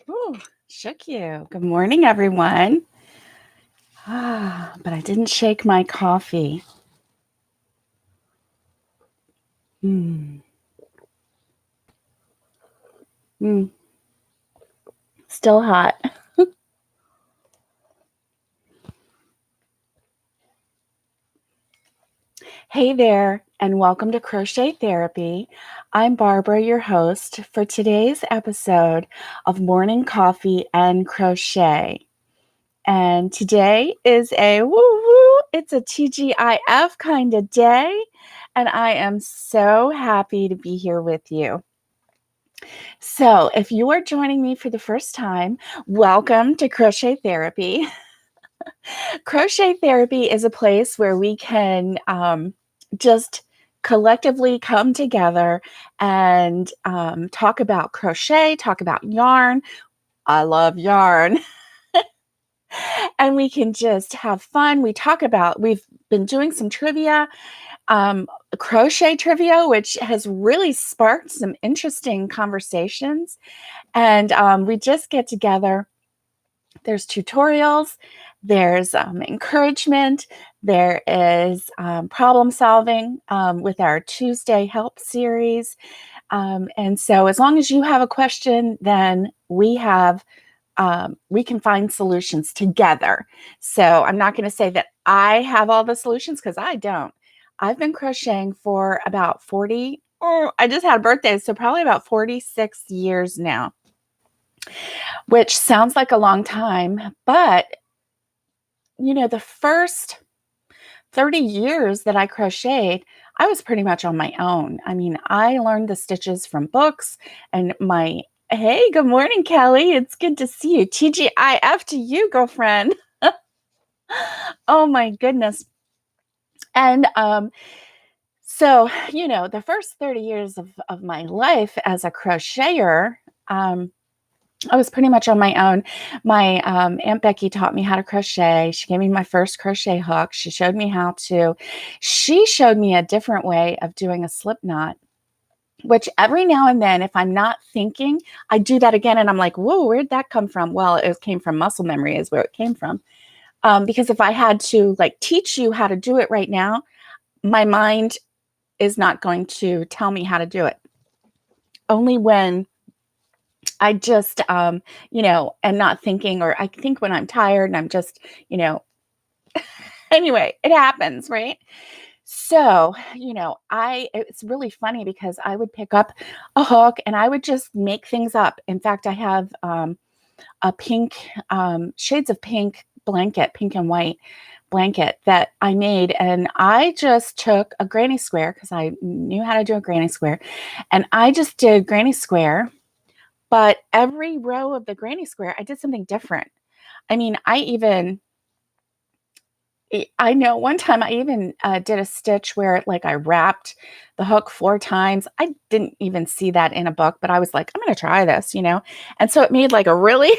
Ooh, shook you. Good morning, everyone. But I didn't shake my coffee. Mm. Mm. Still hot. Hey there, and welcome to Crochet Therapy. I'm Barbara, your host, for today's episode of Morning Coffee and Crochet. And today is a woo-woo, it's a TGIF kind of day, and I am so happy to be here with you. So, if you are joining me for the first time, welcome to Crochet Therapy. Crochet Therapy is a place where we can just collectively come together and talk about crochet, talk about yarn. I love yarn. And we can just have fun. We've been doing some trivia, crochet trivia, which has really sparked some interesting conversations. And we just get together. There's tutorials, there's encouragement, there is problem solving with our Tuesday Help series. And so as long as you have a question, then we can find solutions together. So I'm not going to say that I have all the solutions because I don't. I've been crocheting for about 40, I just had a birthday, so probably about 46 years now, which sounds like a long time, but the first 30 years that I crocheted, I was pretty much on my own. I mean, I learned the stitches from books and hey, good morning, Kelly. It's good to see you. TGIF to you, girlfriend. Oh my goodness. And so, the first 30 years of my life as a crocheter, I was pretty much on my own. My Aunt Becky taught me how to crochet. She gave me my first crochet hook. She showed me how to. She showed me a different way of doing a slip knot, which every now and then, if I'm not thinking, I do that again. And I'm like, whoa, where'd that come from? Well, it came from muscle memory is where it came from. Because if I had to teach you how to do it right now, my mind is not going to tell me how to do it. Only when I just, am not thinking, or I think when I'm tired and I'm just, anyway, it happens, right? So, it's really funny because I would pick up a hook and I would just make things up. In fact, I have a pink, shades of pink blanket, pink and white blanket that I made. And I just took a granny square because I knew how to do a granny square. And I just did granny square. But every row of the granny square, I did something different. I mean, I know one time I even did a stitch where I wrapped the hook 4 times. I didn't even see that in a book, but I was like, I'm going to try this, And so it made a really,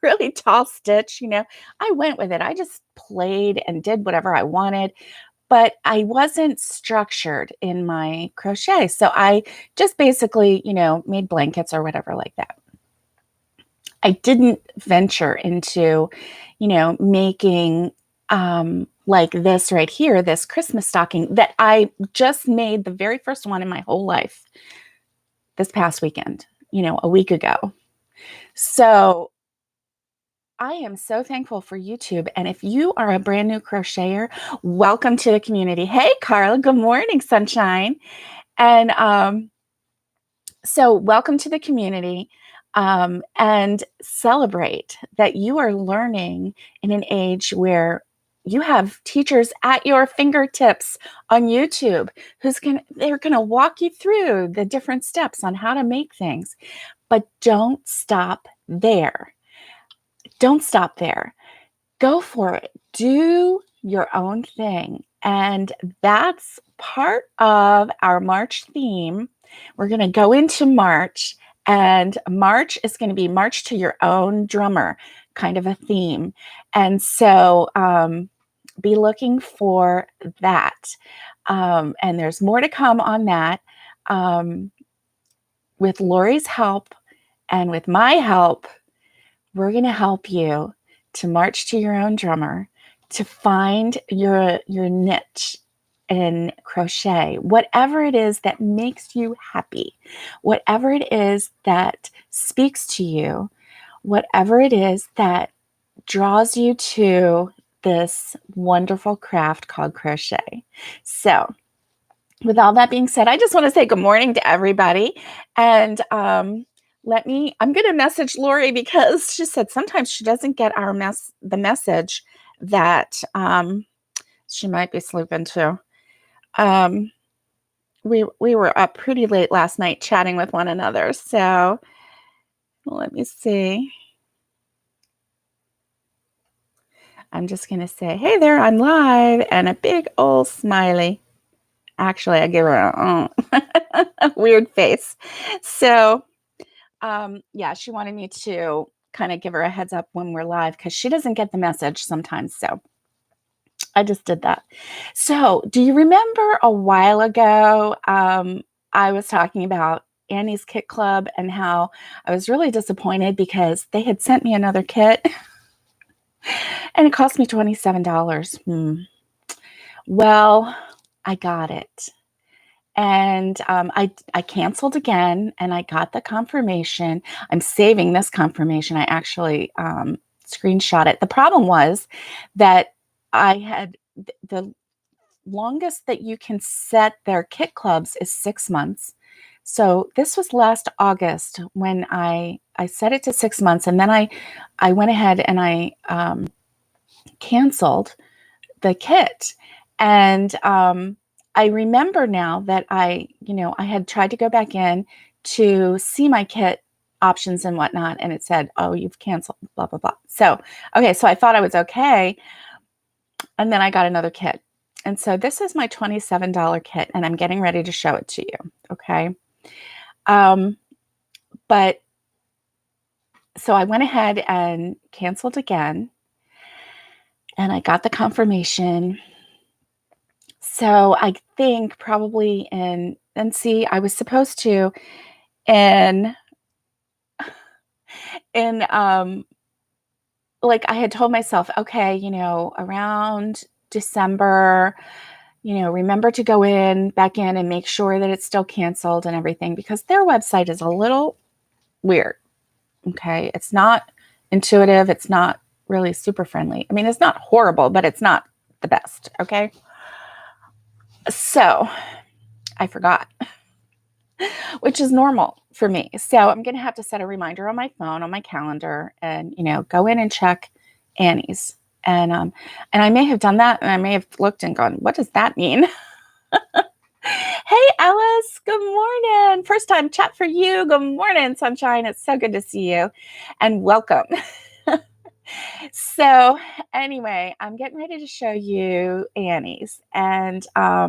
really tall stitch, I went with it. I just played and did whatever I wanted, but I wasn't structured in my crochet. So I just basically, made blankets or whatever like that. I didn't venture into, making like this right here, this Christmas stocking that I just made the very first one in my whole life this past weekend, a week ago. So I am so thankful for YouTube. And if you are a brand new crocheter, welcome to the community. Hey, Carla, good morning, sunshine. And so welcome to the community. And celebrate that you are learning in an age where you have teachers at your fingertips on YouTube they're going to walk you through the different steps on how to make things. But don't stop there. Don't stop there. Go for it. Do your own thing. And that's part of our March theme. We're going to go into March. And March is going to be March to Your Own Drummer, kind of a theme. And so be looking for that. And there's more to come on that with Lori's help and with my help. we're going to help you to march to your own drummer, to find your niche in crochet, whatever it is that makes you happy, whatever it is that speaks to you, whatever it is that draws you to this wonderful craft called crochet. So, with all that being said, I just want to say good morning to everybody. And I'm going to message Lori because she said sometimes she doesn't get the message that she might be sleeping too. We were up pretty late last night chatting with one another. So let me see. I'm just going to say, hey there, I'm live, and a big old smiley. Actually, I give her a weird face. So, yeah, she wanted me to kind of give her a heads up when we're live because she doesn't get the message sometimes. So I just did that. So do you remember a while ago, I was talking about Annie's Kit Club and how I was really disappointed because they had sent me another kit and it cost me $27. Well, I got it. And I canceled again and I got the confirmation. I'm saving this confirmation. I actually screenshot it. The problem was that I had the longest that you can set their kit clubs is 6 months. So this was last August when I set it to 6 months, and then I went ahead and I canceled the kit. And I remember now that I had tried to go back in to see my kit options and whatnot, and it said, oh, you've canceled, blah, blah, blah. So, okay, so I thought I was okay. And then I got another kit. And so this is my $27 kit, and I'm getting ready to show it to you. Okay. But so I went ahead and canceled again, and I got the confirmation. So I think probably and see, I was supposed to in like I had told myself, okay, around December, remember to go back in and make sure that it's still canceled and everything, because their website is a little weird. Okay. It's not intuitive. It's not really super friendly. I mean, it's not horrible, but it's not the best. Okay. So I forgot, which is normal for me. So I'm going to have to set a reminder on my phone, on my calendar, and, go in and check Annie's. And I may have done that, and I may have looked and gone, what does that mean? Hey, Alice, good morning. First time chat for you. Good morning, sunshine. It's so good to see you, and welcome. So anyway, I'm getting ready to show you Annie's, and I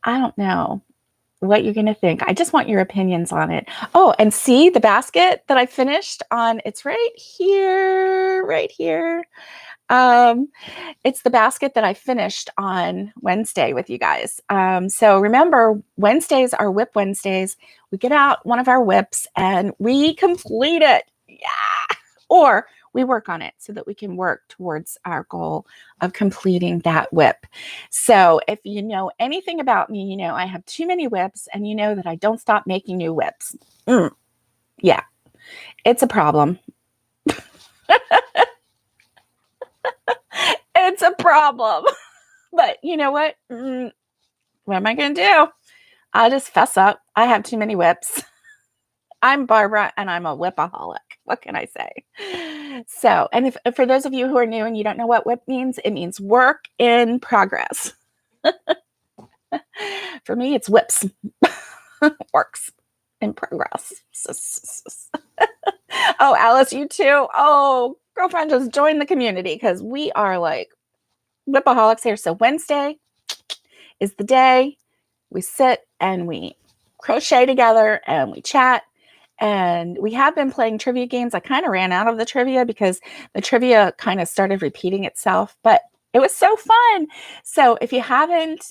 don't know what you're going to think. I just want your opinions on it. Oh, and see the basket that I finished on. It's right here, right here. It's the basket that I finished on Wednesday with you guys. So remember, Wednesdays are Whip Wednesdays. We get out one of our whips and we complete it. Yeah. Or we work on it so that we can work towards our goal of completing that whip. So if you know anything about me, I have too many whips, and you know that I don't stop making new whips. Yeah, it's a problem. It's a problem. But you know what? What am I going to do? I'll just fess up. I have too many whips. I'm Barbara, and I'm a whipaholic. What can I say? So, and if for those of you who are new and you don't know what whip means, it means work in progress. For me, it's whips. Works in progress. Oh, Alice, you too? Oh, girlfriend, just join the community because we are like whipaholics here. So Wednesday is the day we sit and we crochet together and we chat. And we have been playing trivia games. I kind of ran out of the trivia because the trivia kind of started repeating itself. But It was so fun. So if you haven't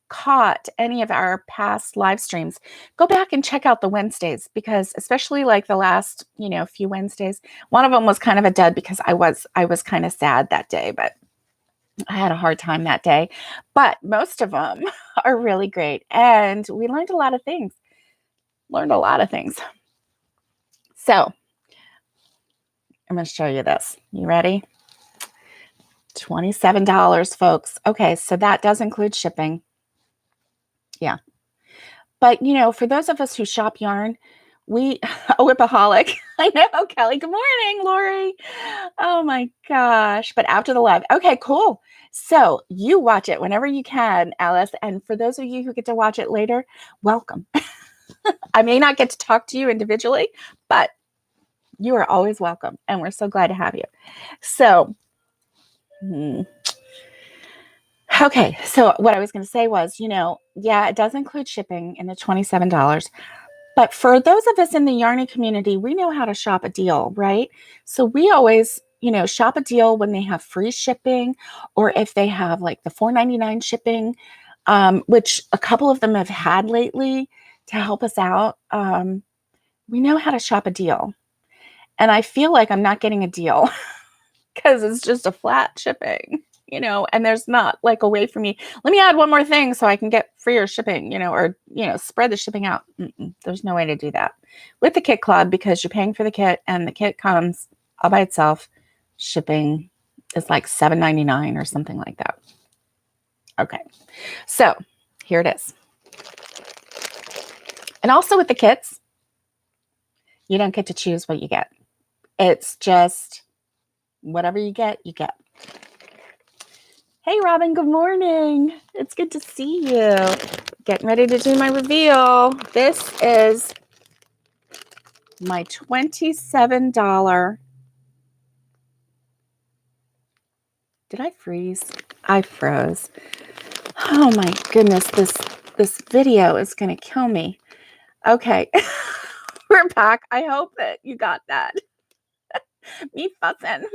caught any of our past live streams, go back and check out the Wednesdays, because especially like the last, few Wednesdays, one of them was kind of a dud because I was kind of sad that day, but I had a hard time that day. But most of them are really great. And we learned a lot of things. So I'm going to show you this. You ready? $27, folks. Okay, so that does include shipping. Yeah. But, for those of us who shop yarn, a whipaholic. I know, Kelly. Good morning, Lori. Oh my gosh. But after the live. Okay, cool. So you watch it whenever you can, Alice. And for those of you who get to watch it later, welcome. I may not get to talk to you individually, but you are always welcome. And we're so glad to have you. So, okay, so what I was going to say was, it does include shipping in the $27. But for those of us in the Yarny community, we know how to shop a deal, right? So we always, shop a deal when they have free shipping, or if they have like the $4.99 shipping, which a couple of them have had lately to help us out. We know how to shop a deal. And I feel like I'm not getting a deal because it's just a flat shipping, and there's not like a way for me. Let me add one more thing so I can get freer shipping, or, spread the shipping out. There's no way to do that with the kit club, because you're paying for the kit and the kit comes all by itself. Shipping is like $7.99 or something like that. Okay. So here it is. And also with the kits, you don't get to choose what you get. It's just whatever you get, you get. Hey, Robin, good morning. It's good to see you. Getting ready to do my reveal. This is my $27. Did I freeze? I froze. Oh my goodness, this video is going to kill me. Okay, we're back. I hope that you got that. Me fussing.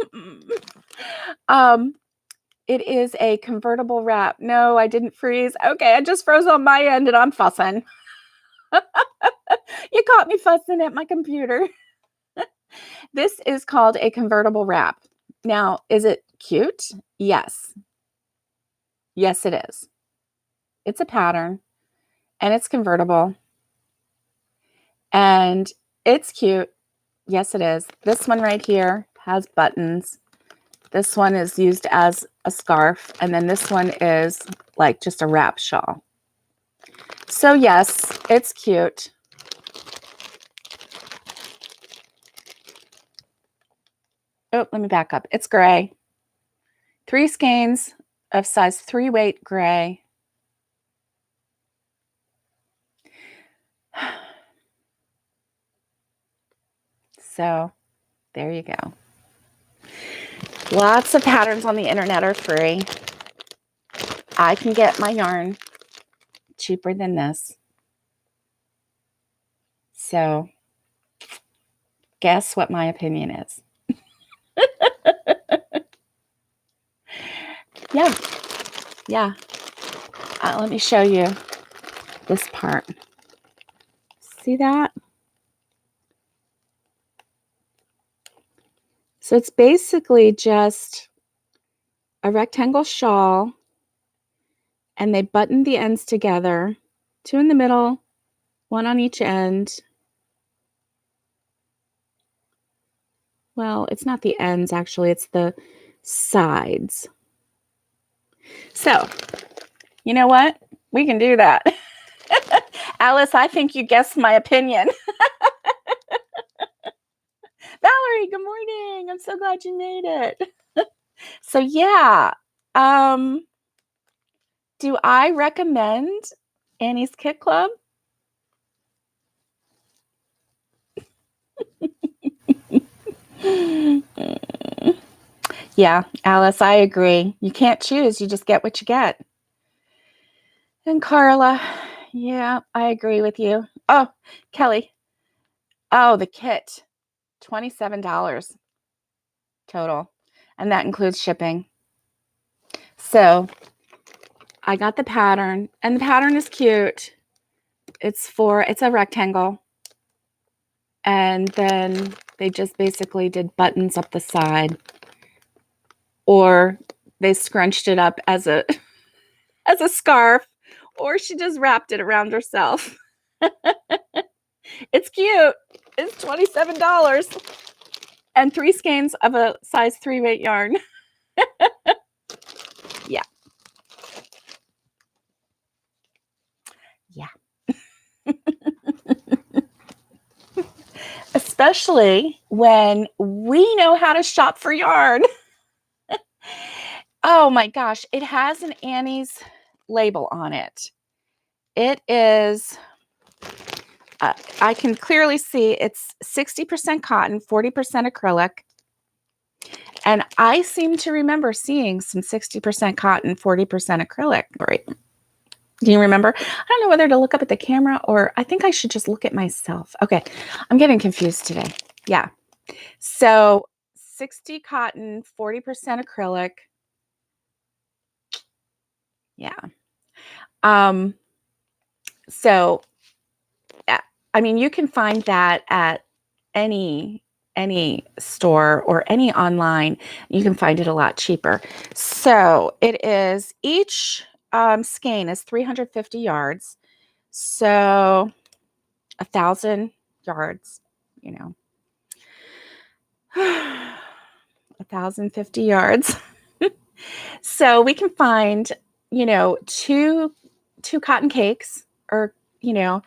It is a convertible wrap. No, I didn't freeze. Okay, I just froze on my end and I'm fussing. You caught me fussing at my computer. This is called a convertible wrap. Now, is it cute? Yes. Yes, it is. It's a pattern and it's convertible and it's cute. Yes, it is. This one right here has buttons. This one is used as a scarf. And then this one is like just a wrap shawl. So yes, it's cute. Oh, let me back up. It's gray. 3 skeins of size 3 weight gray. So there you go. Lots of patterns on the internet are free. I can get my yarn cheaper than this. So guess what my opinion is? Yeah. Let me show you this part. See that? So it's basically just a rectangle shawl, and they button the ends together, 2 in the middle, 1 on each end. Well, it's not the ends, actually. It's the sides. So, you know what? We can do that. Alice, I think you guessed my opinion. Valerie, good morning. I'm so glad you made it. So, yeah. Do I recommend Annie's Kit Club? Yeah, Alice, I agree. You can't choose. You just get what you get. And Carla, yeah, I agree with you. Oh, Kelly. Oh, the kit. $27 total. And that includes shipping. So I got the pattern, and the pattern is cute. It's a rectangle. And then they just basically did buttons up the side, or they scrunched it up as a scarf, or she just wrapped it around herself. It's cute. It's $27 and 3 skeins of a size 3 weight yarn. Yeah. Especially when we know how to shop for yarn. Oh my gosh, it has an Annie's label on it. It is, I can clearly see it's 60% cotton, 40% acrylic. And I seem to remember seeing some 60% cotton, 40% acrylic. Right. Do you remember? I don't know whether to look up at the camera or I think I should just look at myself. Okay, I'm getting confused today. Yeah. So 60 cotton, 40% acrylic. Yeah. So I mean, you can find that at any store or any online. You can find it a lot cheaper. So it is, each skein is 350 yards. So 1,000 yards, you know, 1,050 yards. So we can find, you know, two cotton cakes, or, you know,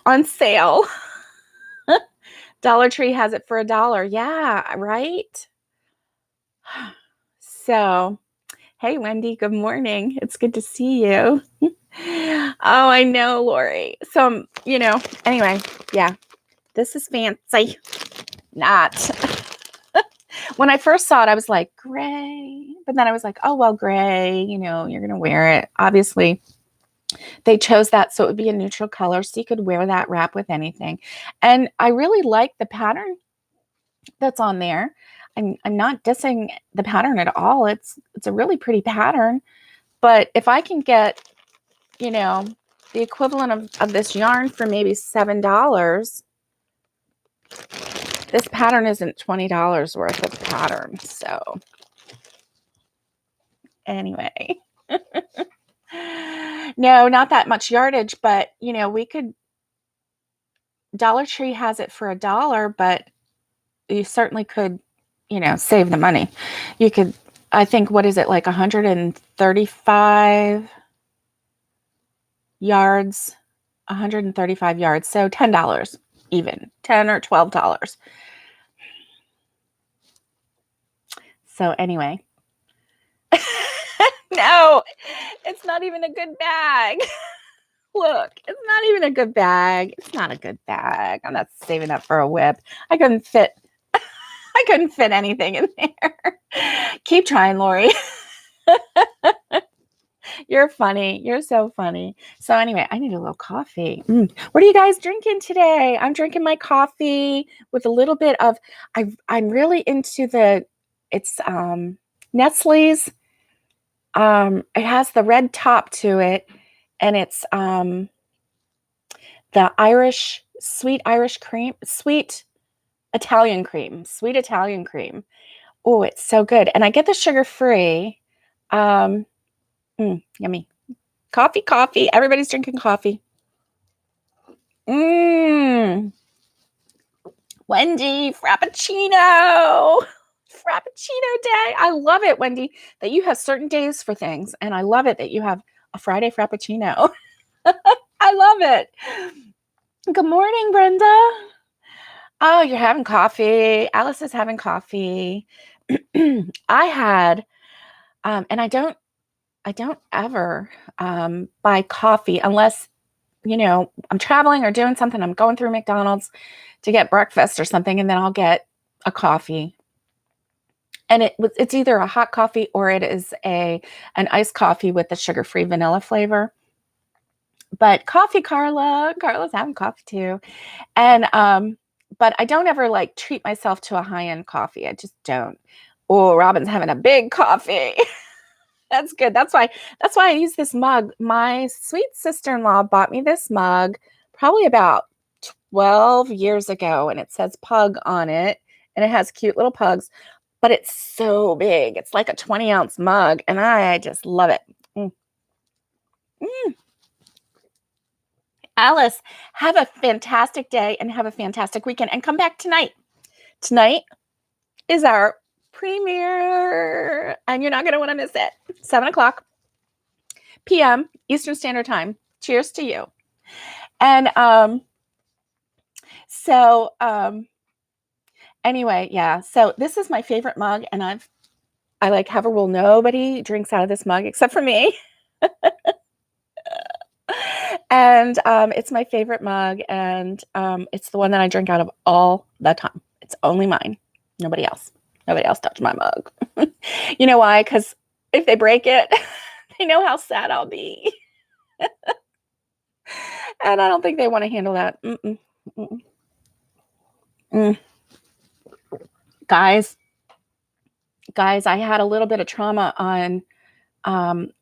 on sale. Dollar Tree has it for $1. Yeah, right? So, hey, Wendy, good morning. It's good to see you. Oh, I know, Lori. So, you know, anyway, yeah, this is fancy. Not. When I first saw it, I was like, gray. But then I was like, oh, well, gray, you know, you're going to wear it. Obviously, they chose that so it would be a neutral color, so you could wear that wrap with anything. And I really like the pattern that's on there. I'm not dissing the pattern at all. It's a really pretty pattern. But if I can get, you know, the equivalent of this yarn for maybe $7, this pattern isn't $20 worth of pattern. So anyway, no, not that much yardage, but you know, we could, Dollar Tree has it for $1, but you certainly could, you know, save the money. You could, I think, what is it, like 135 yards, 135 yards. So $10, even $10 or $12. So anyway, no, it's not even a good bag. Look, it's not even a good bag. It's not a good bag. I'm not saving up for a whip. I couldn't fit anything in there. Keep trying, Lori. You're funny. You're so funny. So anyway, I need a little coffee. What are you guys drinking today? I'm drinking my coffee with a little bit of, I'm really into it's Nestle's. It has the red top to it, and it's the sweet Italian cream. Oh, it's so good. And I get the sugar-free. Yummy. Coffee. Everybody's drinking coffee. Wendy, Frappuccino day. I love it, Wendy, that you have certain days for things. And I love it that you have a Friday Frappuccino. I love it. Good morning, Brenda. Oh, you're having coffee. Alice is having coffee. I had, and I don't ever buy coffee unless, you know, I'm traveling or doing something. I'm going through McDonald's to get breakfast or something, and then I'll get a coffee. And it's either a hot coffee or it is an iced coffee with the sugar-free vanilla flavor. But coffee, Carla's having coffee too. And but I don't ever like treat myself to a high-end coffee. I just don't. Oh, Robin's having a big coffee. That's good. That's why I use this mug. My sweet sister-in-law bought me this mug probably about 12 years ago, and it says pug on it, and it has cute little pugs, but it's so big. It's like a 20-ounce mug, and I just love it. Mm. Mm. Alice, have a fantastic day and have a fantastic weekend, and come back tonight. Tonight is our premiere, and you're not going to want to miss it. 7:00 p.m. Eastern Standard Time. Cheers to you. And anyway, yeah. So this is my favorite mug, and I like have a rule: nobody drinks out of this mug except for me. And it's my favorite mug, and it's the one that I drink out of all the time. It's only mine. Nobody else touch my mug. You know why? Because if they break it, they know how sad I'll be. And I don't think they want to handle that. Mm-mm. Mm-mm. Mm. Guys, I had a little bit of trauma on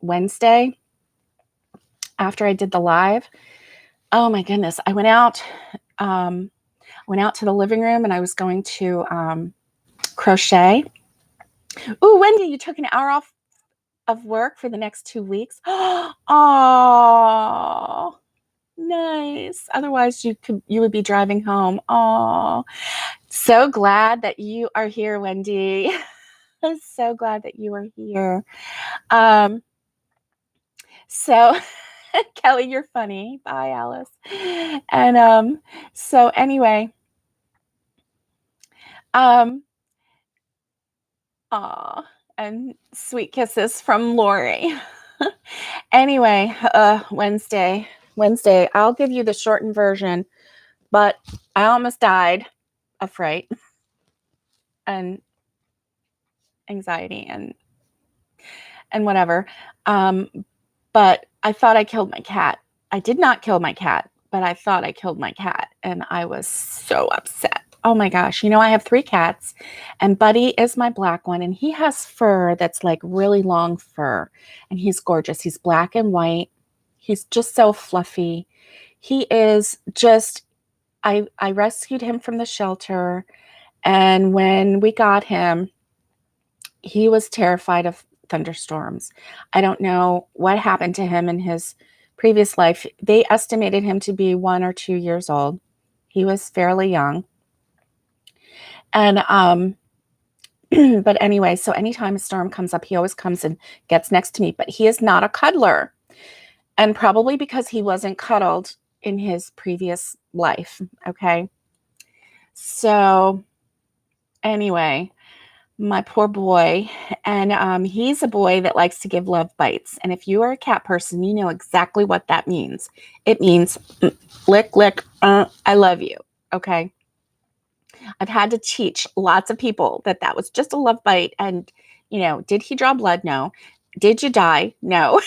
Wednesday after I did the live. Oh my goodness. I went out to the living room, and I was going to crochet. Ooh, Wendy, you took an hour off of work for the next 2 weeks. Oh, nice. Otherwise you would be driving home. Oh, so glad that you are here, Wendy. I'm so glad that you are here. So Kelly, you're funny. Bye, Alice. And so anyway, aw, and sweet kisses from Lori. Anyway, Wednesday, I'll give you the shortened version, but I almost died of fright and anxiety and whatever. But I thought I killed my cat. I did not kill my cat, but I thought I killed my cat, and I was so upset. Oh my gosh. You know, I have 3 cats, and Buddy is my black one, and he has fur that's like really long fur, and he's gorgeous. He's black and white. He's just so fluffy. He is just, I rescued him from the shelter, and when we got him, he was terrified of thunderstorms. I don't know what happened to him in his previous life. They estimated him to be 1 or 2 years old. He was fairly young. And but anyway, so anytime a storm comes up, he always comes and gets next to me, but he is not a cuddler. And probably because he wasn't cuddled in his previous life. Okay. So anyway, my poor boy. And he's a boy that likes to give love bites. And if you are a cat person, you know exactly what that means. It means lick, lick, I love you. Okay. I've had to teach lots of people that was just a love bite. And, you know, did he draw blood? No. Did you die? No.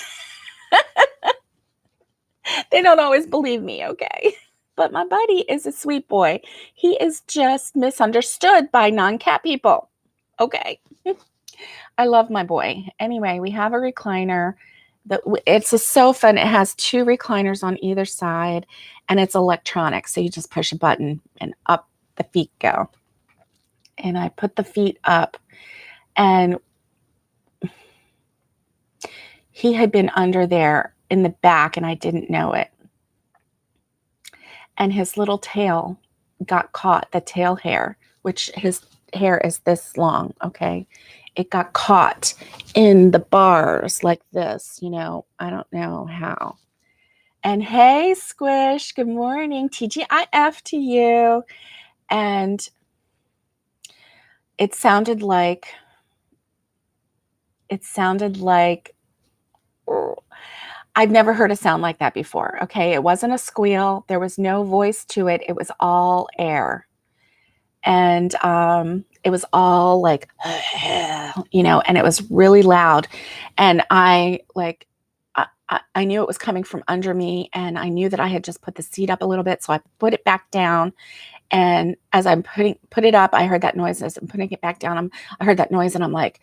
They don't always believe me. Okay. But my buddy is a sweet boy. He is just misunderstood by non-cat people. Okay. I love my boy. Anyway, we have a recliner. It's a sofa, and it has 2 recliners on either side, and it's electronic. So you just push a button and up the feet go. And I put the feet up, and he had been under there in the back, and I didn't know it. And his little tail got caught, the tail hair, which his hair is this long, okay? It got caught in the bars like this, you know. I don't know how. And hey, Squish, good morning. TGIF to you. And it sounded like I've never heard a sound like that before. Okay. It wasn't a squeal. There was no voice to it. It was all air. And it was all like, you know, and it was really loud. And I knew it was coming from under me, and I knew that I had just put the seat up a little bit. So I put it back down, And as I'm put it up, I heard that noise. As I'm putting it back down, I heard that noise, and I'm like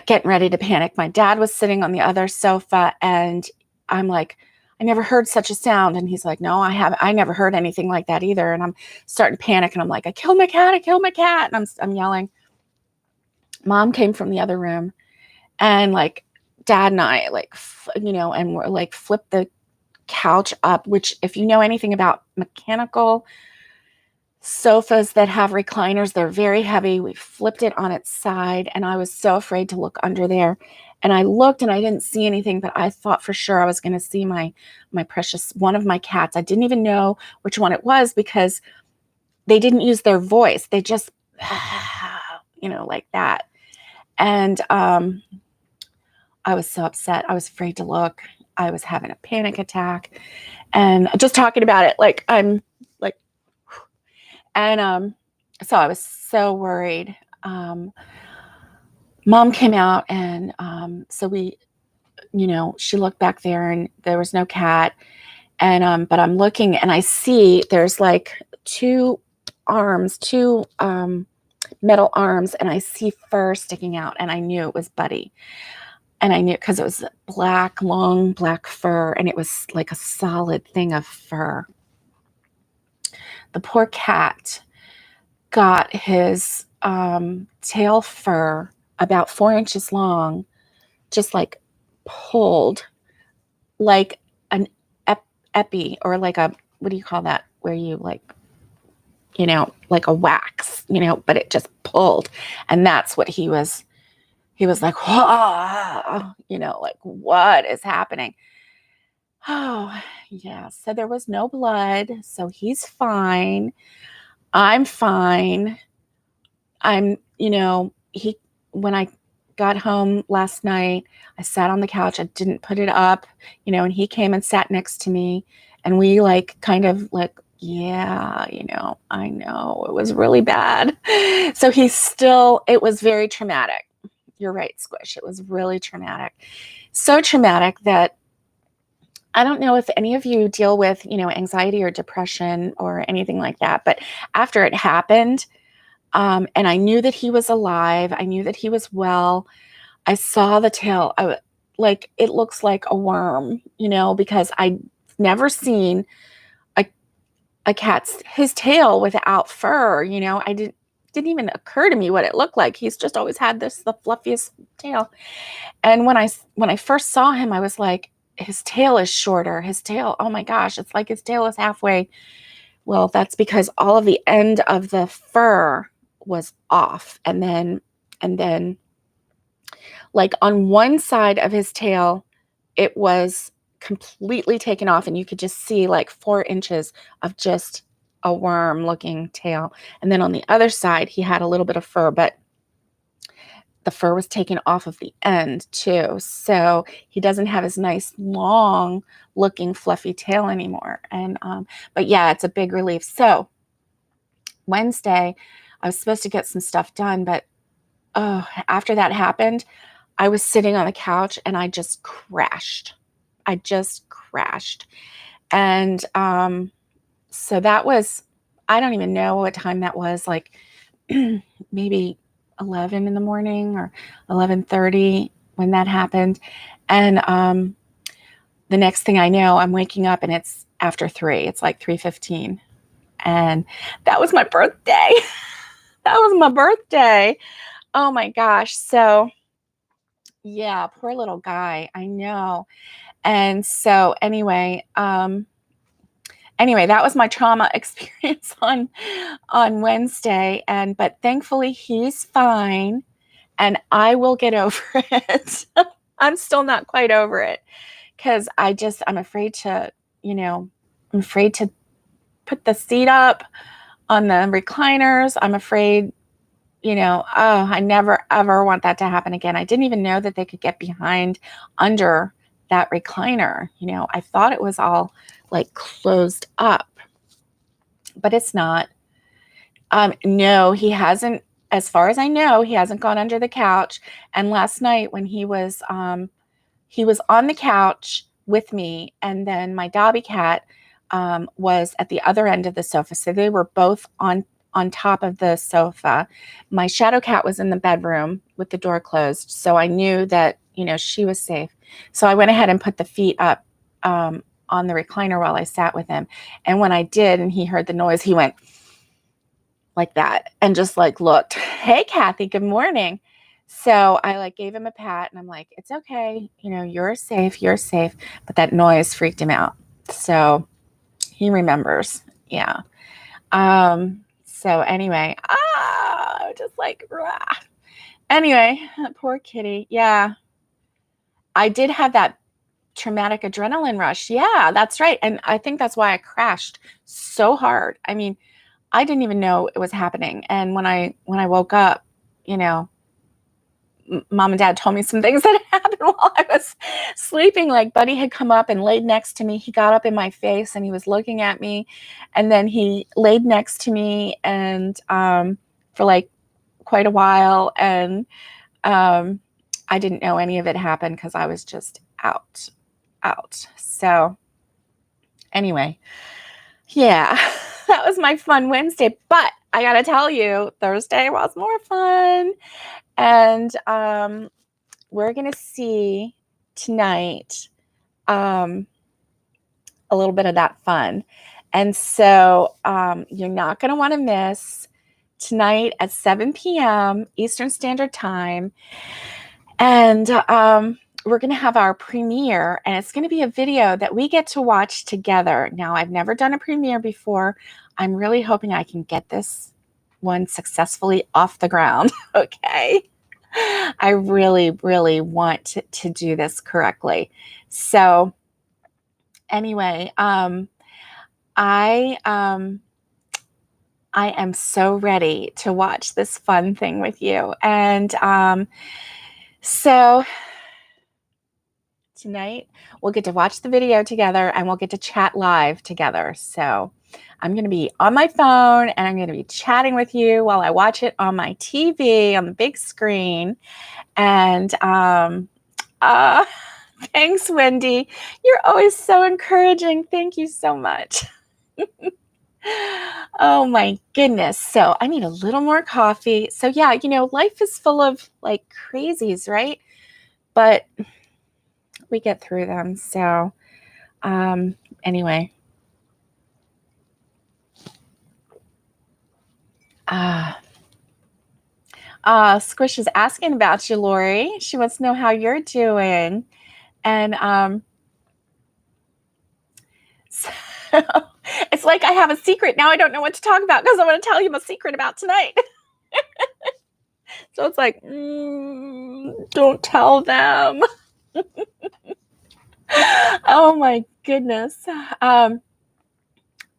getting ready to panic. My dad was sitting on the other sofa, and I'm like, I never heard such a sound. And he's like, no, I never heard anything like that either. And I'm starting to panic, and I'm like, I killed my cat. I killed my cat. And I'm yelling. Mom came from the other room, and like Dad and I and we're like flipped the couch up, which if you know anything about mechanical sofas that have recliners, they're very heavy. We flipped it on its side, and I was so afraid to look under there. And I looked, and I didn't see anything, but I thought for sure I was going to see my precious one of my cats. I didn't even know which one it was because they didn't use their voice. They just, like that. And I was so upset. I was afraid to look. I was having a panic attack, and just talking about it, like I'm like, and so I was so worried. Mom came out, and so we, she looked back there, and there was no cat. And but I'm looking, and I see there's like two metal arms, and I see fur sticking out, and I knew it was Buddy. And I knew because it was long black fur, and it was like a solid thing of fur. The poor cat got his tail fur about 4 inches long, just like pulled like an epi, or like a, what do you call that? Where you like a wax, but it just pulled. And that's what he was like, whoa, like, what is happening? Oh, yeah. So there was no blood. So he's fine. I'm fine. When I got home last night, I sat on the couch. I didn't put it up, and he came and sat next to me, and we like kind of like, yeah, I know it was really bad. So it was very traumatic. You're right, Squish. It was really traumatic. So traumatic that I don't know if any of you deal with, anxiety or depression or anything like that. But after it happened, and I knew that he was alive, I knew that he was well, I saw the tail. It looks like a worm, because I'd never seen a cat's his tail without fur. I didn't even occur to me what it looked like. He's just always had the fluffiest tail. And when I first saw him, I was like, his tail is shorter. His tail, oh my gosh, it's like his tail is halfway. Well, that's because all of the end of the fur was off. And then like on one side of his tail, it was completely taken off, and you could just see like 4 inches of just a worm looking tail. And then on the other side, he had a little bit of fur, but the fur was taken off of the end too. So he doesn't have his nice long looking fluffy tail anymore. And, but yeah, it's a big relief. So Wednesday, I was supposed to get some stuff done, but after that happened, I was sitting on the couch, and I just crashed. And so that was, I don't even know what time that was, like maybe 11 in the morning or 11:30 when that happened. And the next thing I know, I'm waking up, and it's after 3. It's like 3:15. And that was my birthday. That was my birthday. Oh my gosh. So yeah, poor little guy. I know. And so anyway, that was my trauma experience on Wednesday. But thankfully he's fine, and I will get over it. I'm still not quite over it, because I'm afraid to, put the seat up on the recliners. I'm afraid, I never, ever want that to happen again. I didn't even know that they could get behind under that recliner. I thought it was all like closed up, but it's not. No, he hasn't, as far as I know, he hasn't gone under the couch. And last night when he was on the couch with me, and then my Dobby cat was at the other end of the sofa. So they were both on top of the sofa. My shadow cat was in the bedroom with the door closed. So I knew that, she was safe. So I went ahead and put the feet up on the recliner while I sat with him. And when I did, and he heard the noise, he went like that and just like looked, "Hey, Kathy, good morning." So I like gave him a pat and I'm like, "It's okay. You're safe. You're safe." But that noise freaked him out. So he remembers. Yeah. So anyway, just like, rah. Anyway, poor kitty. Yeah. I did have that traumatic adrenaline rush. Yeah, that's right. And I think that's why I crashed so hard. I mean, I didn't even know it was happening. And when I woke up, mom and dad told me some things that happened while I was sleeping. Like Buddy had come up and laid next to me. He got up in my face and he was looking at me. And then he laid next to me and for like quite a while. And I didn't know any of it happened because I was just out. So anyway, yeah, that was my fun Wednesday. But I got to tell you, Thursday was more fun. And we're going to see tonight a little bit of that fun. And so you're not going to want to miss tonight at 7 p.m. Eastern Standard Time. And we're going to have our premiere, and it's going to be a video that we get to watch together. Now, I've never done a premiere before. I'm really hoping I can get this one successfully off the ground. Okay. I really, really want to do this correctly. So anyway, I am so ready to watch this fun thing with you. And so tonight we'll get to watch the video together and we'll get to chat live together. So I'm going to be on my phone and I'm going to be chatting with you while I watch it on my TV on the big screen. And thanks, Wendy. You're always so encouraging. Thank you so much. Oh my goodness. So I need a little more coffee. So yeah, life is full of like crazies, right? But we get through them. So anyway. Squish is asking about you, Lori. She wants to know how you're doing. And so it's like I have a secret. Now I don't know what to talk about because I want to tell you my secret about tonight. So it's like, don't tell them. Oh my goodness.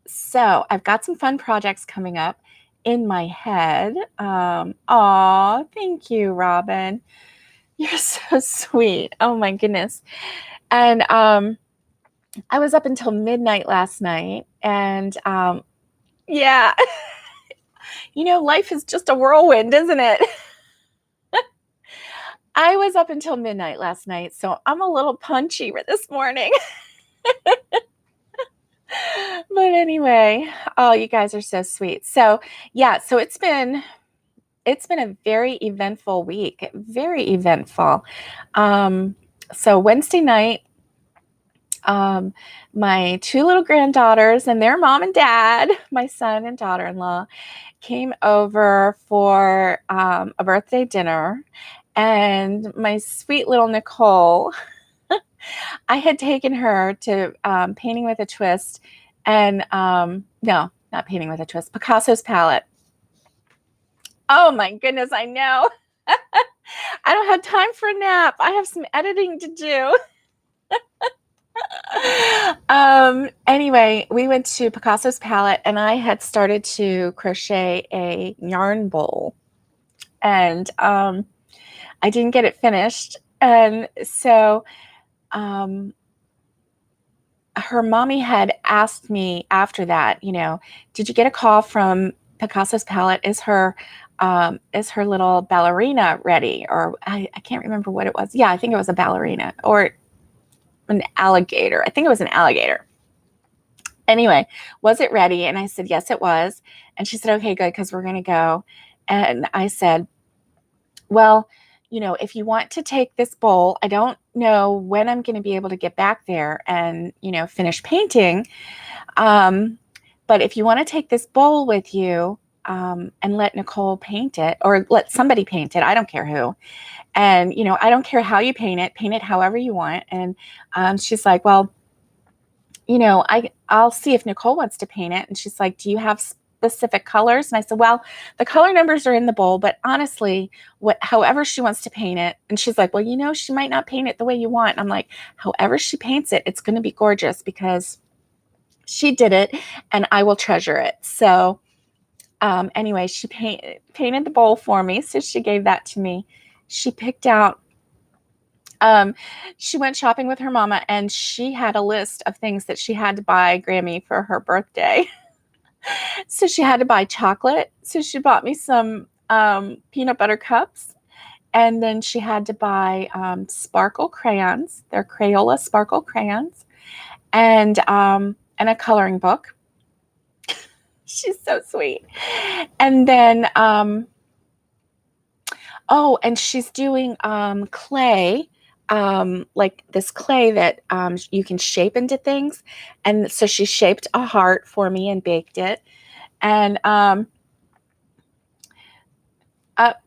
So I've got some fun projects coming up in my head. Thank you, Robin. You're so sweet. Oh my goodness. And I was up until midnight last night, and yeah, life is just a whirlwind, isn't it? I was up until midnight last night, so I'm a little punchy this morning. But anyway, you guys are so sweet. So yeah, so it's been a very eventful week, very eventful. So Wednesday night, my two little granddaughters and their mom and dad, my son and daughter-in-law, came over for a birthday dinner. And my sweet little Nicole, I had taken her to Painting with a Twist, and no, not Painting with a Twist, Picasso's palette. Oh my goodness, I know. I don't have time for a nap. I have some editing to do. Anyway, we went to Picasso's palette and I had started to crochet a yarn bowl, and I didn't get it finished. And so her mommy had asked me after that, did you get a call from Picasso's palette? Is her little ballerina ready? Or I can't remember what it was. Yeah, I think it was a ballerina or an alligator. I think it was an alligator. Anyway, was it ready? And I said, yes, it was. And she said, okay, good, because we're going to go. And I said, well, if you want to take this bowl, I don't know when I'm going to be able to get back there and, finish painting. But if you want to take this bowl with you, and let Nicole paint it, or let somebody paint it, I don't care who. And, I don't care how you paint it however you want. And she's like, well, I'll see if Nicole wants to paint it. And she's like, do you have specific colors? And I said, well, the color numbers are in the bowl, but honestly, however she wants to paint it. And she's like, well, she might not paint it the way you want. And I'm like, however she paints it, it's going to be gorgeous because she did it and I will treasure it. So anyway, she painted the bowl for me. So she gave that to me. She picked out, she went shopping with her mama and she had a list of things that she had to buy Grammy for her birthday. So she had to buy chocolate. So she bought me some peanut butter cups. And then she had to buy sparkle crayons. They're Crayola sparkle crayons. And a coloring book. She's so sweet. And then, and she's doing clay, like this clay that you can shape into things. And so she shaped a heart for me and baked it. And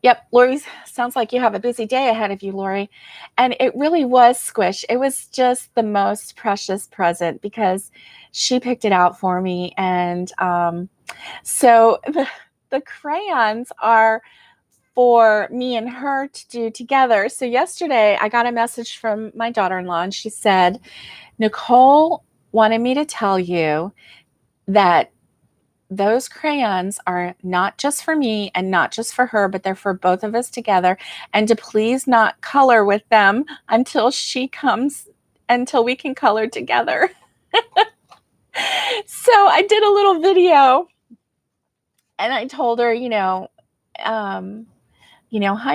yep, Lori, sounds like you have a busy day ahead of you, Lori. And it really was Squish. It was just the most precious present because she picked it out for me. And so the crayons are for me and her to do together. So yesterday I got a message from my daughter-in-law and she said, Nicole wanted me to tell you that those crayons are not just for me and not just for her, but they're for both of us together. And to please not color with them until she comes, until we can color together. So I did a little video and I told her, hi,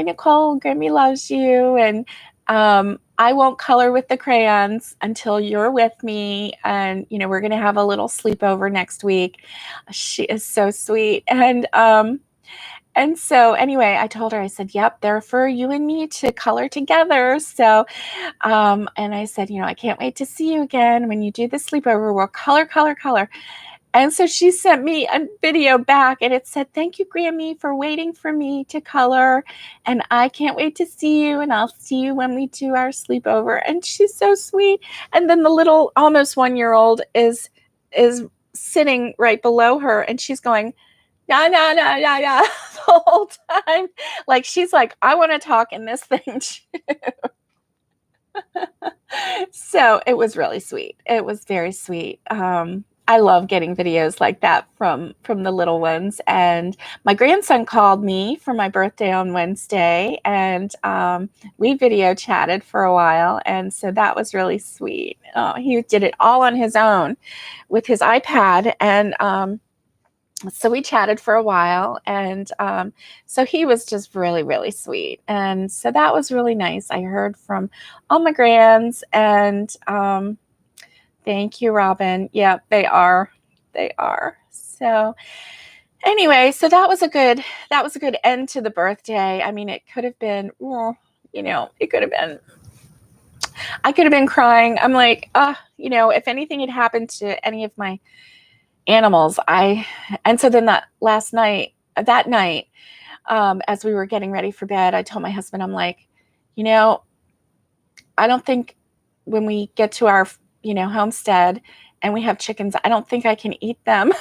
Nicole, Grammy loves you. And I won't color with the crayons until you're with me. And, we're going to have a little sleepover next week. She is so sweet. And so anyway, I told her, I said, yep, they're for you and me to color together. So, and I said, I can't wait to see you again. When you do the sleepover, we'll color, color, color. And so she sent me a video back and it said, thank you, Grammy, for waiting for me to color. And I can't wait to see you. And I'll see you when we do our sleepover. And she's so sweet. And then the little almost 1-year-old is sitting right below her. And she's going, yeah, yeah, yeah, yeah, yeah, the whole time. Like, she's like, I want to talk in this thing too. So it was really sweet. It was very sweet. I love getting videos like that from the little ones. And my grandson called me for my birthday on Wednesday, and we video chatted for a while. And so that was really sweet. He did it all on his own with his iPad. And so we chatted for a while. And so he was just really, really sweet. And so that was really nice. I heard from all my grands, and thank you, Robin. Yeah, they are. They are. So anyway, so that was a good end to the birthday. I mean, it could have been, it could have been, I could have been crying. I'm like, if anything had happened to any of my animals, and so then that night, as we were getting ready for bed, I told my husband, I'm like, I don't think when we get to our homestead and we have chickens, I don't think I can eat them.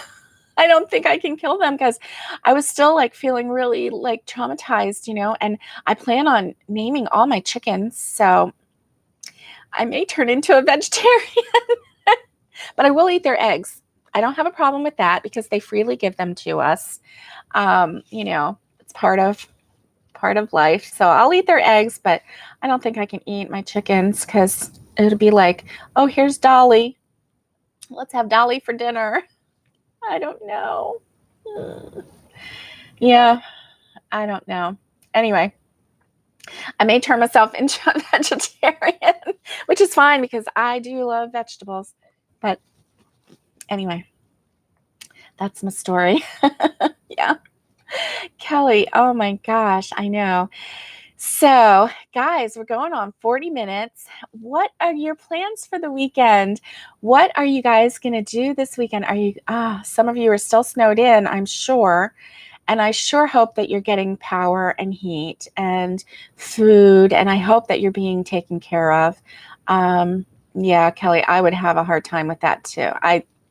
I don't think I can kill them because I was still like feeling really like traumatized, and I plan on naming all my chickens. So I may turn into a vegetarian, but I will eat their eggs. I don't have a problem with that because they freely give them to us. It's part of life. So I'll eat their eggs, but I don't think I can eat my chickens because it'll be like, oh, here's Dolly. Let's have Dolly for dinner. I don't know. Yeah, I don't know. Anyway, I may turn myself into a vegetarian, which is fine because I do love vegetables. But Anyway, that's my story. Yeah. Kelly, oh my gosh, I know. So, guys, we're going on 40 minutes. What are your plans for the weekend? What are you guys going to do this weekend? Some of you are still snowed in, I'm sure. And I sure hope that you're getting power and heat and food. And I hope that you're being taken care of. Yeah, Kelly, I would have a hard time with that too.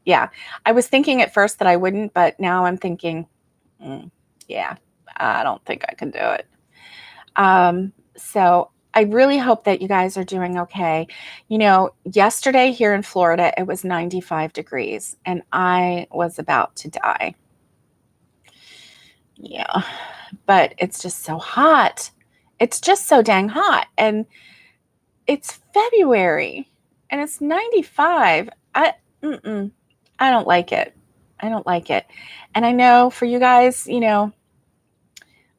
Yeah, I was thinking at first that I wouldn't, but now I'm thinking, yeah, I don't think I can do it. So I really hope that you guys are doing okay. You know, yesterday here in Florida, it was 95 degrees and I was about to die. Yeah, but it's just so hot. It's just so dang hot. And it's February and it's 95. I don't like it. I don't like it. And I know for you guys, you know,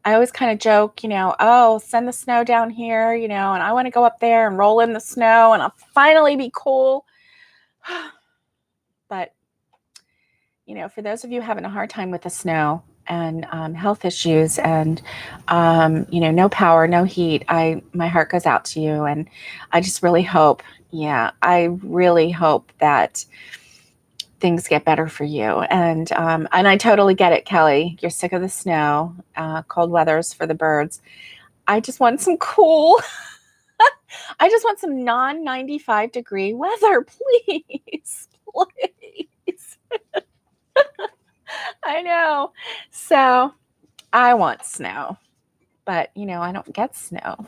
I always kind of joke, you know, oh, send the snow down here, you know, and I want to go up there and roll in the snow and I'll finally be cool. But, you know, for those of you having a hard time with the snow and health issues and, you know, no power, no heat, my heart goes out to you. And I just really hope, I really hope that things get better for you. And I totally get it, Kelly. You're sick of the snow, cold weather's for the birds. I just want some cool, I just want some non-95 degree weather, please, please. I know. So I want snow, but you know, I don't get snow.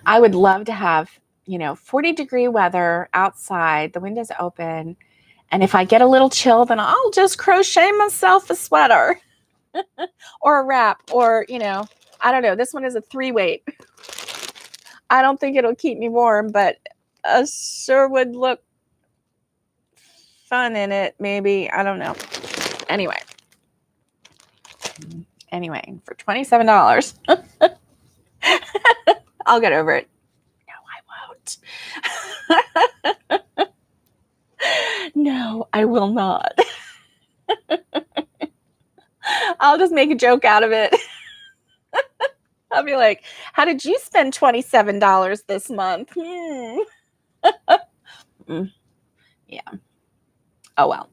I would love to have, you know, 40-degree weather outside, the windows open. And if I get a little chill, then I'll just crochet myself a sweater or a wrap or, you know, I don't know. This one is a 3-weight. I don't think it'll keep me warm, but sure would look fun in it. Maybe. I don't know. Anyway, for $27, I'll get over it. No, I won't. No, I will not. I'll just make a joke out of it. I'll be like, how did you spend $27 this month? Yeah. Oh, well.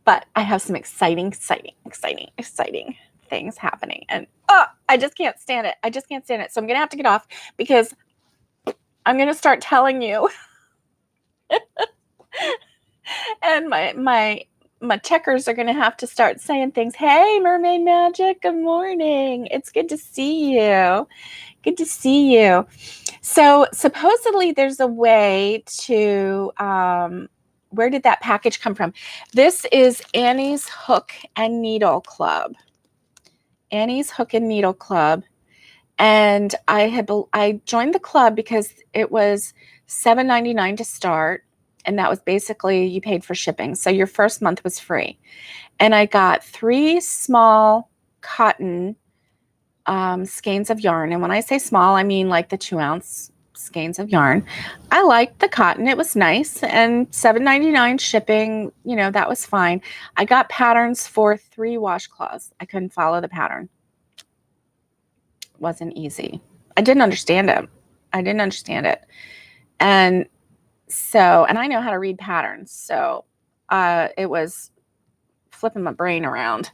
But I have some exciting things happening. And I just can't stand it. So I'm going to have to get off because I'm going to start telling you. And my checkers are going to have to start saying things. Hey, Mermaid Magic, good morning. It's good to see you. Good to see you. So supposedly there's a way to, where did that package come from? This is Annie's Hook and Needle Club. Annie's Hook and Needle Club. And I joined the club because it was $7.99 to start. And that was basically, you paid for shipping. So your first month was free. And I got 3 small cotton skeins of yarn. And when I say small, I mean like the 2-ounce skeins of yarn. I liked the cotton. It was nice. And $7.99 shipping, you know, that was fine. I got patterns for 3 washcloths. I couldn't follow the pattern. It wasn't easy. I didn't understand it. And so, and I know how to read patterns. So it was flipping my brain around.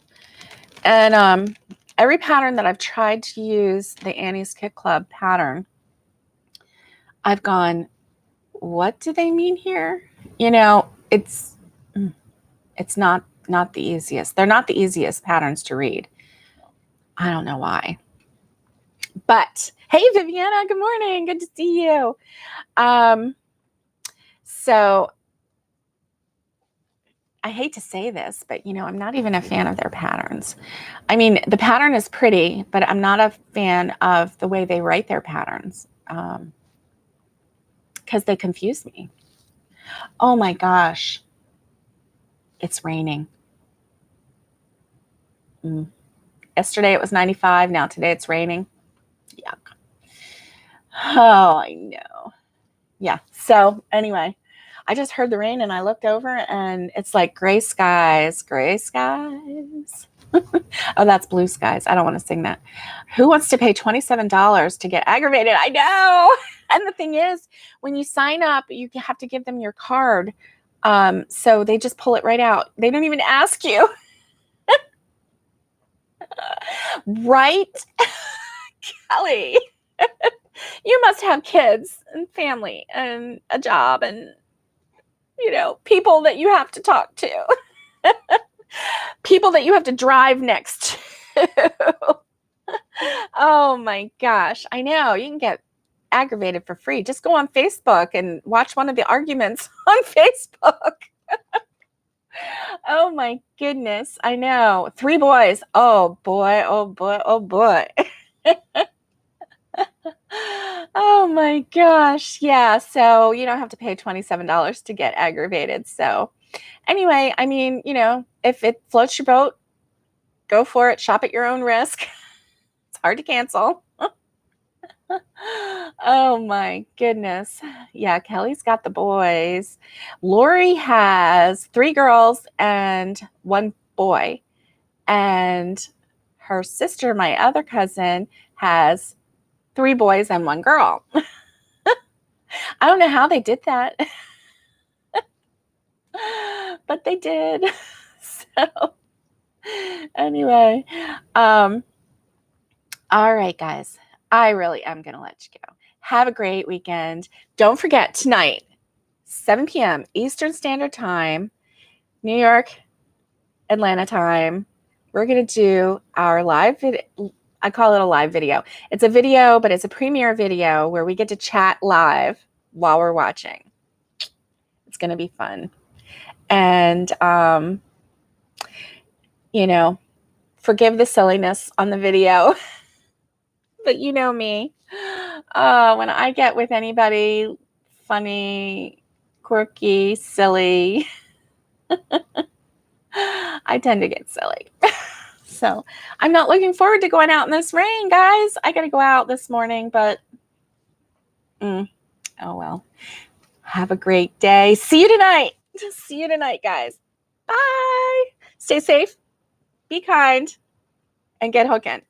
And every pattern that I've tried to use, the Annie's Kit Club pattern, I've gone, what do they mean here? You know, it's not the easiest. They're not the easiest patterns to read. I don't know why. But hey, Viviana, good morning. Good to see you. So I hate to say this, but, you know, I'm not even a fan of their patterns. I mean, the pattern is pretty, but I'm not a fan of the way they write their patterns because they confuse me. Oh my gosh. It's raining. Yesterday it was 95. Now today it's raining. Yuck. Oh, I know. Yeah. So anyway, I just heard the rain and I looked over and it's like gray skies, gray skies. Oh, that's blue skies. I don't want to sing that. Who wants to pay $27 to get aggravated? I know. And the thing is, when you sign up, you have to give them your card. So they just pull it right out. They don't even ask you. Right? Kelly, you must have kids and family and a job and, people that you have to talk to. People that you have to drive next to. Oh my gosh. I know. You can get aggravated for free. Just go on Facebook and watch one of the arguments on Facebook. Oh my goodness. I know. 3 boys. Oh boy. Oh boy. Oh boy. Oh my gosh. Yeah. So you don't have to pay $27 to get aggravated. So anyway, I mean, if it floats your boat, go for it. Shop at your own risk. It's hard to cancel. Oh my goodness. Yeah, Kelly's got the boys. Lori has 3 girls and 1 boy. And her sister, my other cousin, has 3 boys and 1 girl. I don't know how they did that. But they did. So anyway, all right, guys. I really am going to let you go. Have a great weekend. Don't forget, tonight, 7 p.m. Eastern Standard Time, New York, Atlanta time, we're going to do our live video. I call it a live video. It's a video, but it's a premiere video where we get to chat live while we're watching. It's going to be fun. And, forgive the silliness on the video. But you know me. When I get with anybody funny, quirky, silly, I tend to get silly. So I'm not looking forward to going out in this rain, guys. I got to go out this morning, but oh well. Have a great day. See you tonight. See you tonight, guys. Bye. Stay safe, be kind, and get hooking.